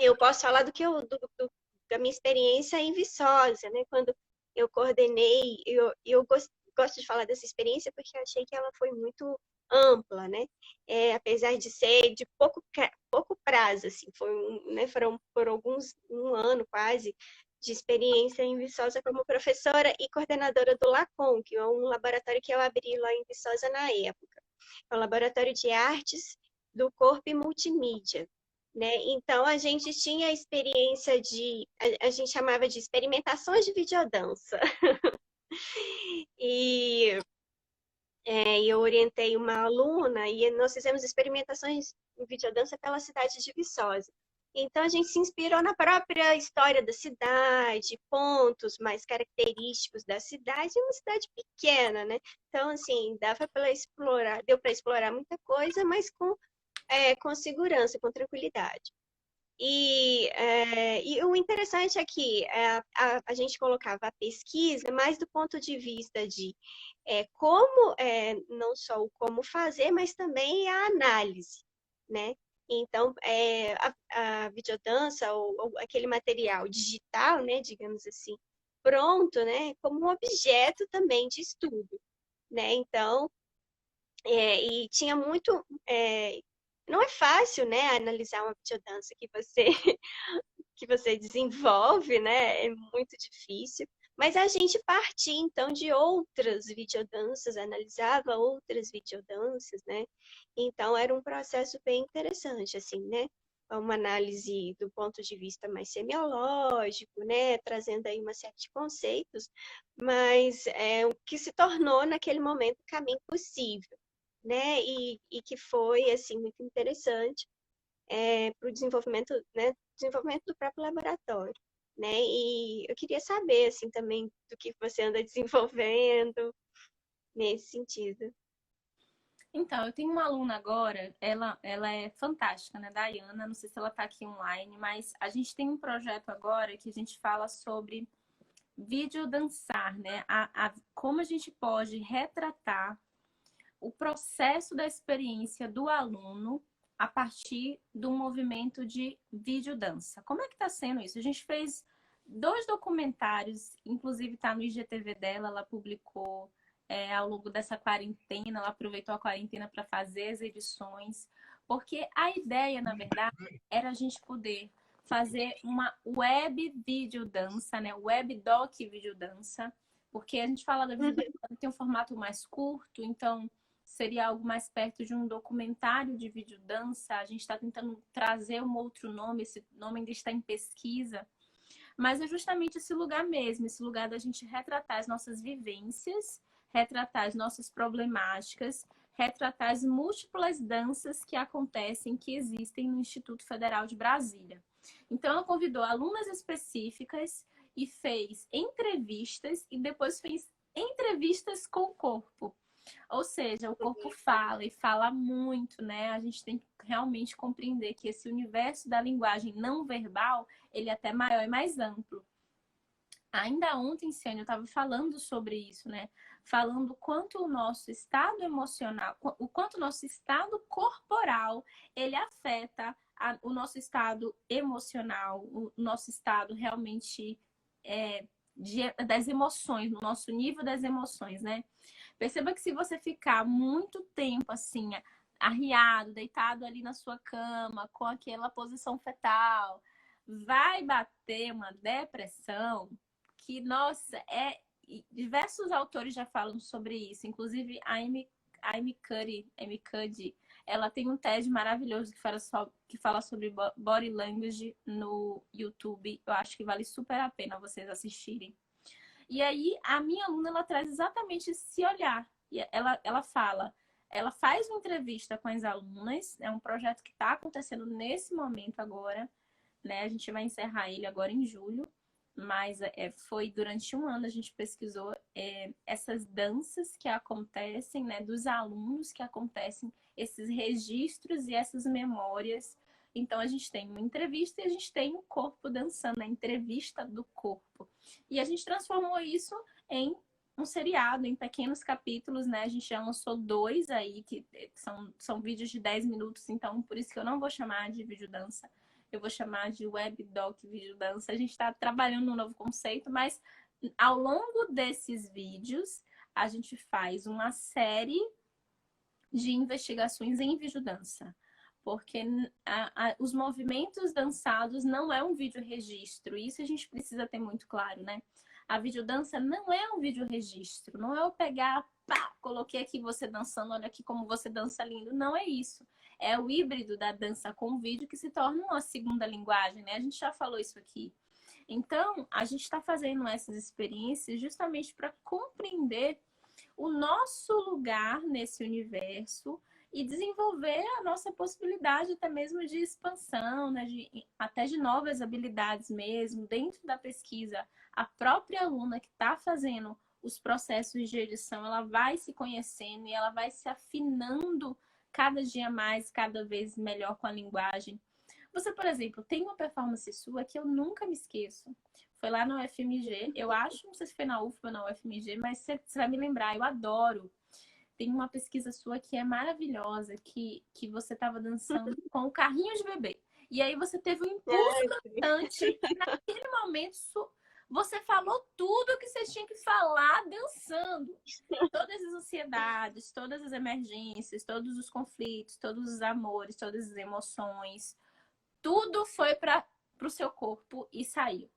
Eu posso falar da minha experiência em Viçosa, né? Quando eu coordenei, eu gosto de falar dessa experiência porque eu achei que ela foi muito ampla, né? Apesar de ser de pouco prazo, assim, né, foram por um ano quase, de experiência em Viçosa como professora e coordenadora do LACOM, que é um laboratório que eu abri lá em Viçosa na época. É um laboratório de artes do corpo e multimídia. Né? Então, a gente tinha a experiência a gente chamava de experimentações de videodança. E eu orientei uma aluna e nós fizemos experimentações em videodança pela cidade de Viçosa. Então, a gente se inspirou na própria história da cidade, pontos mais característicos da cidade, e uma cidade pequena, né? Então, assim, deu para explorar muita coisa, mas com segurança, com tranquilidade. E o interessante é que a gente colocava a pesquisa mais do ponto de vista de como, não só o como fazer, mas também a análise, né? Então, a videodança ou aquele material digital, né, digamos assim, pronto, né, como um objeto também de estudo, né? Então, e tinha muito. Não é fácil, né, analisar uma videodança que você desenvolve, né? É muito difícil. Mas a gente partia, então, de outras videodanças, analisava outras videodanças, né? Então, era um processo bem interessante, assim, né? Uma análise do ponto de vista mais semiológico, né? Trazendo aí uma série de conceitos, mas o que se tornou, naquele momento, o caminho possível, né? E que foi, assim, muito interessante para o desenvolvimento, né, desenvolvimento do próprio laboratório, né? E eu queria saber, assim, também do que você anda desenvolvendo nesse sentido.
Então, eu tenho uma aluna agora, ela é fantástica, né, Dayana, não sei se ela está aqui online, mas a gente tem um projeto agora que a gente fala sobre vídeo dançar, né? Como a gente pode retratar o processo da experiência do aluno a partir do movimento de videodança. Como é que está sendo isso? A gente fez 2 documentários, inclusive está no IGTV dela, ela publicou ao longo dessa quarentena, ela aproveitou a quarentena para fazer as edições, porque a ideia, na verdade, era a gente poder fazer uma web videodança, né? Web doc videodança, porque a gente fala da videodança, tem um formato mais curto, então seria algo mais perto de um documentário de videodança. A gente está tentando trazer um outro nome, esse nome ainda está em pesquisa, mas é justamente esse lugar mesmo, esse lugar da gente retratar as nossas vivências, retratar as nossas problemáticas, retratar as múltiplas danças que acontecem, que existem no Instituto Federal de Brasília. Então, ela convidou alunas específicas e fez entrevistas e depois fez entrevistas com o corpo. Ou seja, o corpo fala e fala muito, né? A gente tem que realmente compreender que esse universo da linguagem não verbal, ele é até maior e mais amplo. Ainda ontem, Ciane, eu estava falando sobre isso, né? Falando o quanto o nosso estado emocional, o quanto o nosso estado corporal, ele afeta o nosso estado emocional, o nosso estado realmente das emoções, no nosso nível das emoções, né? Perceba que se você ficar muito tempo assim, arriado, deitado ali na sua cama, com aquela posição fetal, vai bater uma depressão que, nossa, diversos autores já falam sobre isso, inclusive a Amy Cuddy, ela tem um TED maravilhoso que fala sobre body language no YouTube. Eu acho que vale super a pena vocês assistirem. E aí, a minha aluna, ela traz exatamente esse olhar. E ela faz uma entrevista com as alunas, é um projeto que está acontecendo nesse momento agora, né? A gente vai encerrar ele agora em julho, mas foi durante um ano a gente pesquisou essas danças que acontecem, né? Dos alunos que acontecem, esses registros e essas memórias. Então, a gente tem uma entrevista e a gente tem o corpo dançando, a entrevista do corpo. E a gente transformou isso em um seriado, em pequenos capítulos, né? A gente já lançou 2 aí, que são vídeos de 10 minutos, então por isso que eu não vou chamar de vídeo dança, eu vou chamar de web doc vídeo dança. A gente está trabalhando um novo conceito, mas ao longo desses vídeos, a gente faz uma série de investigações em videodança. Porque os movimentos dançados não é um videoregistro. Isso a gente precisa ter muito claro, né? A videodança não é um videoregistro. Não é eu pegar, pá, coloquei aqui você dançando, olha aqui como você dança lindo. Não é isso. É o híbrido da dança com vídeo que se torna uma segunda linguagem, né? A gente já falou isso aqui. Então, a gente está fazendo essas experiências justamente para compreender o nosso lugar nesse universo e desenvolver a nossa possibilidade até mesmo de expansão, né? Até de novas habilidades mesmo, dentro da pesquisa. A própria aluna que está fazendo os processos de edição, ela vai se conhecendo e ela vai se afinando cada dia mais, cada vez melhor com a linguagem. Você, por exemplo, tem uma performance sua que eu nunca me esqueço. Foi lá no UFMG, eu acho, não sei se foi na UFBA ou na UFMG, mas você vai me lembrar, eu adoro. Tem uma pesquisa sua que é maravilhosa, que você estava dançando com o carrinho de bebê. E aí você teve um impulso dançante que naquele momento você falou tudo o que você tinha que falar dançando. Todas as ansiedades, todas as emergências, todos os conflitos, todos os amores, todas as emoções, tudo foi para o seu corpo e saiu.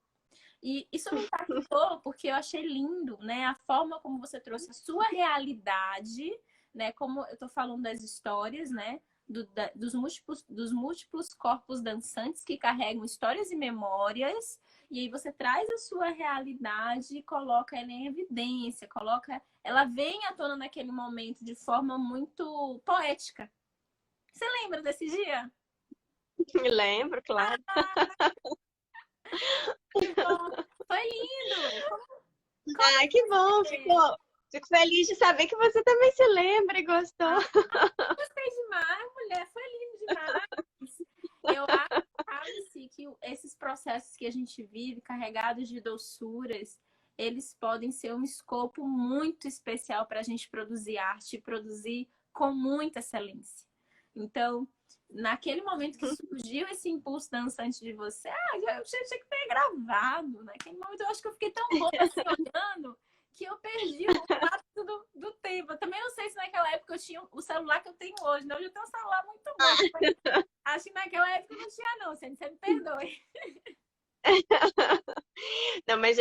E isso me impactou porque eu achei lindo, né? A forma como você trouxe a sua realidade, né? Como eu tô falando das histórias, né? Dos múltiplos corpos dançantes que carregam histórias e memórias. E aí você traz a sua realidade e coloca ela em evidência, ela vem à tona naquele momento de forma muito poética. Você lembra desse dia?
Me lembro, claro.
Que bom. Foi lindo.
Ah, que bom, fico feliz de saber que você também se lembra e gostou.
Gostei demais, mulher. Foi lindo demais. Eu acho, sabe, que esses processos que a gente vive, carregados de doçuras, eles podem ser um escopo muito especial para a gente produzir arte e produzir com muita excelência. Então, naquele momento que surgiu esse impulso dançante de você, eu tinha que ter gravado. Naquele momento eu acho que eu fiquei tão boa assim, olhando que eu perdi o lapso do tempo. Eu também não sei se naquela época eu tinha o celular que eu tenho hoje, né? Hoje eu tenho um celular muito bom. Mas acho que naquela época eu não tinha, não. Você me perdoe.
Não, mas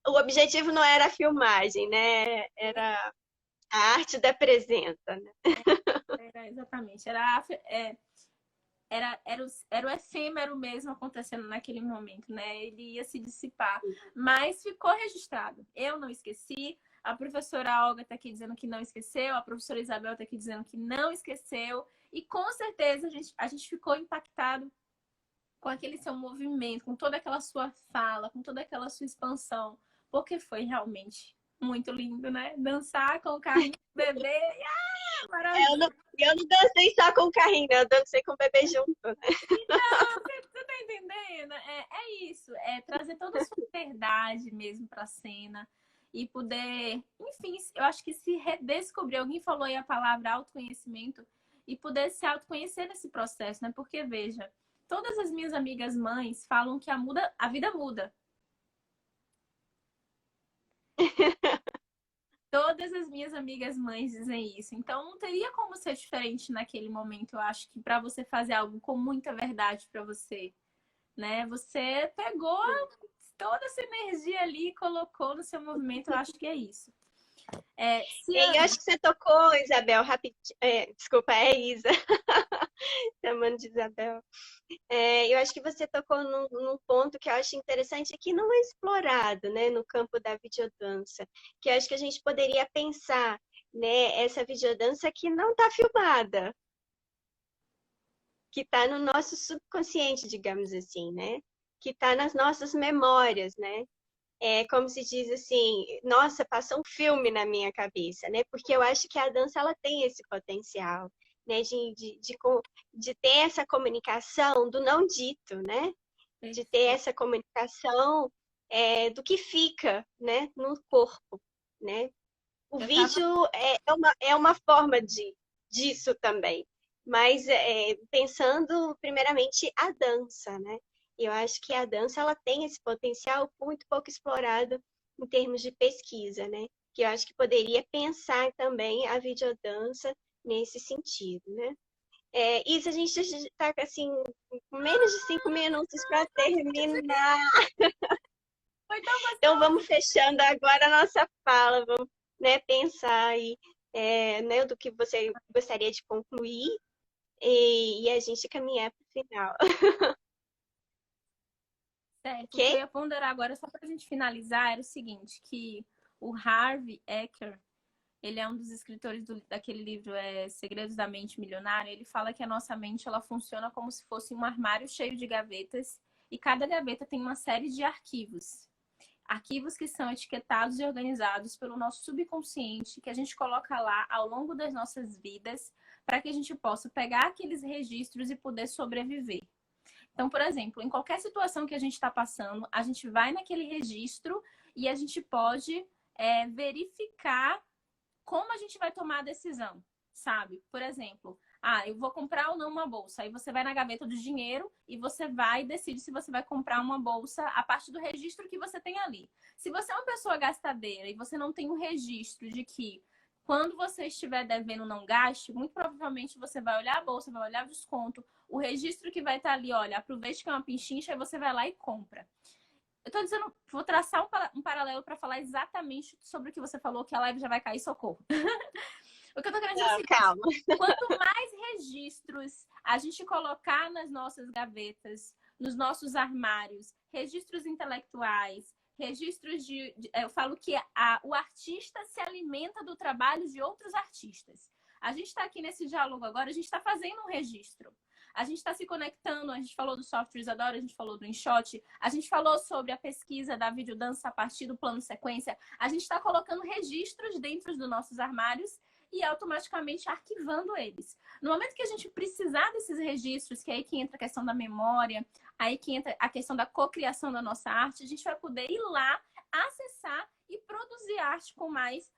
o objetivo não era a filmagem, né? Era a arte da presença, né?
Exatamente. Era o efêmero mesmo acontecendo naquele momento, né? Ele ia se dissipar. Mas ficou registrado. Eu não esqueci. A professora Olga está aqui dizendo que não esqueceu. A professora Isabel está aqui dizendo que não esqueceu. E com certeza a gente ficou impactado com aquele seu movimento, com toda aquela sua fala, com toda aquela sua expansão. Porque foi realmente muito lindo, né? Dançar com o carrinho do bebê. Maravilhoso.
Eu não dancei só com o carrinho, né? Eu dancei com o bebê junto, né?
Então, você tá entendendo? É isso, é trazer toda a sua verdade mesmo pra cena e poder, enfim, eu acho que se redescobrir, alguém falou aí a palavra autoconhecimento, e poder se autoconhecer nesse processo, né? Porque, veja, todas as minhas amigas mães falam que a vida muda. Todas as minhas amigas mães dizem isso. Então não teria como ser diferente naquele momento. Eu acho que para você fazer algo com muita verdade para você, né? Você pegou toda essa energia ali e colocou no seu movimento. Eu acho que é isso.
E eu acho que você tocou, Isabel, rapidinho. Desculpa, é Isa. Chamando de Isabel. Eu acho que você tocou num ponto que eu acho interessante que não é explorado, né, no campo da videodança, que eu acho que a gente poderia pensar, né, essa videodança que não está filmada, que está no nosso subconsciente, digamos assim, né, que está nas nossas memórias, né. É como se diz assim, nossa, passa um filme na minha cabeça, né? Porque eu acho que a dança ela tem esse potencial, né? De ter essa comunicação do não dito, né? De ter essa comunicação do que fica, né? No corpo, né? O vídeo é uma forma disso também, mas pensando primeiramente a dança, né? Eu acho que a dança ela tem esse potencial muito pouco explorado em termos de pesquisa, né? Que eu acho que poderia pensar também a videodança nesse sentido, né? Isa, a gente está assim, com menos de 5 minutos para terminar.
Foi tão
Então
gostoso.
vamos fechando agora a nossa fala, vamos, né, pensar aí, né, do que você gostaria de concluir e a gente caminhar para o final,
Certo. O que eu
ok?
ia ponderar agora, só para a gente finalizar, era o seguinte, que o Harvey Eker, ele é um dos escritores daquele livro Segredos da Mente Milionária. Ele fala que a nossa mente ela funciona como se fosse um armário cheio de gavetas e cada gaveta tem uma série de arquivos. Arquivos que são etiquetados e organizados pelo nosso subconsciente, que a gente coloca lá ao longo das nossas vidas, para que a gente possa pegar aqueles registros e poder sobreviver. Então, por exemplo, em qualquer situação que a gente está passando, a gente vai naquele registro e a gente pode verificar como a gente vai tomar a decisão, sabe? Por exemplo, eu vou comprar ou não uma bolsa. Aí você vai na gaveta do dinheiro e você vai e decide se você vai comprar uma bolsa a partir do registro que você tem ali. Se você é uma pessoa gastadeira e você não tem um registro de que quando você estiver devendo não gaste, muito provavelmente você vai olhar a bolsa, vai olhar o desconto, o registro que vai estar ali, olha, aproveite que é uma pinchincha e você vai lá e compra. Eu tô dizendo, vou traçar um paralelo para falar exatamente sobre o que você falou, que a live já vai cair, socorro. O que eu tô querendo dizer é o
Não,
seguinte:
calma.
quanto mais registros a gente colocar nas nossas gavetas, nos nossos armários, registros intelectuais, registros eu falo que o artista se alimenta do trabalho de outros artistas. A gente está aqui nesse diálogo agora, a gente está fazendo um registro. A gente está se conectando, a gente falou do software Isadora, a gente falou do InShot, a gente falou sobre a pesquisa da videodança a partir do plano sequência. A gente está colocando registros dentro dos nossos armários e automaticamente arquivando eles. No momento que a gente precisar desses registros, que é aí que entra a questão da memória, aí que entra a questão da cocriação da nossa arte, a gente vai poder ir lá, acessar e produzir arte com mais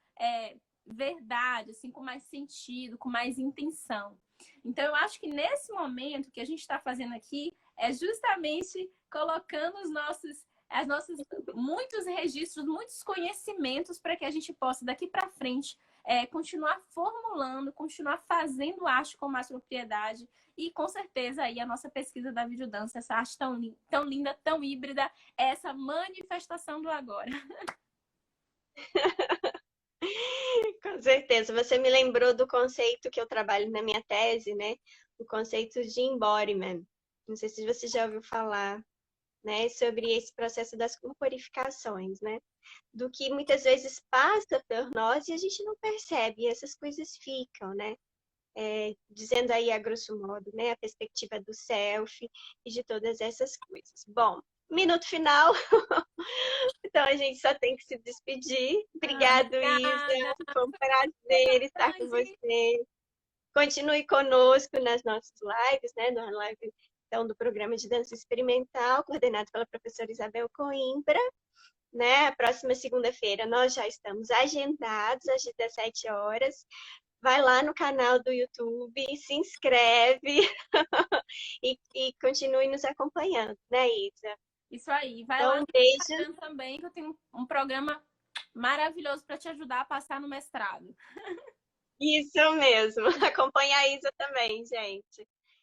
verdade, assim, com mais sentido, com mais intenção. Então, eu acho que nesse momento que a gente está fazendo aqui é justamente colocando muitos registros, muitos conhecimentos para que a gente possa, daqui para frente, continuar formulando, continuar fazendo arte com mais propriedade e, com certeza, aí a nossa pesquisa da videodança, essa arte tão linda, tão híbrida, essa manifestação do agora.
Com certeza. Você me lembrou do conceito que eu trabalho na minha tese, né? O conceito de embodiment. Não sei se você já ouviu falar, né? Sobre esse processo das corporificações, né? Do que muitas vezes passa por nós e a gente não percebe. E essas coisas ficam, né? Dizendo aí a grosso modo, né? A perspectiva do self e de todas essas coisas. Bom, minuto final. Então a gente só tem que se despedir. Obrigado, Isa.
Obrigada!
Foi um prazer estar com você. Continue conosco nas nossas lives, né? Na live então, do programa de dança experimental, coordenado pela professora Isabel Coimbra. Né? A próxima segunda-feira nós já estamos agendados às 17 horas. Vai lá no canal do YouTube, se inscreve e continue nos acompanhando, né, Isa?
Isso aí. Vai
Então,
lá
um
no
beijo.
Instagram também, que eu tenho um programa maravilhoso para te ajudar a passar no mestrado.
Isso mesmo. Acompanha a Isa também, gente.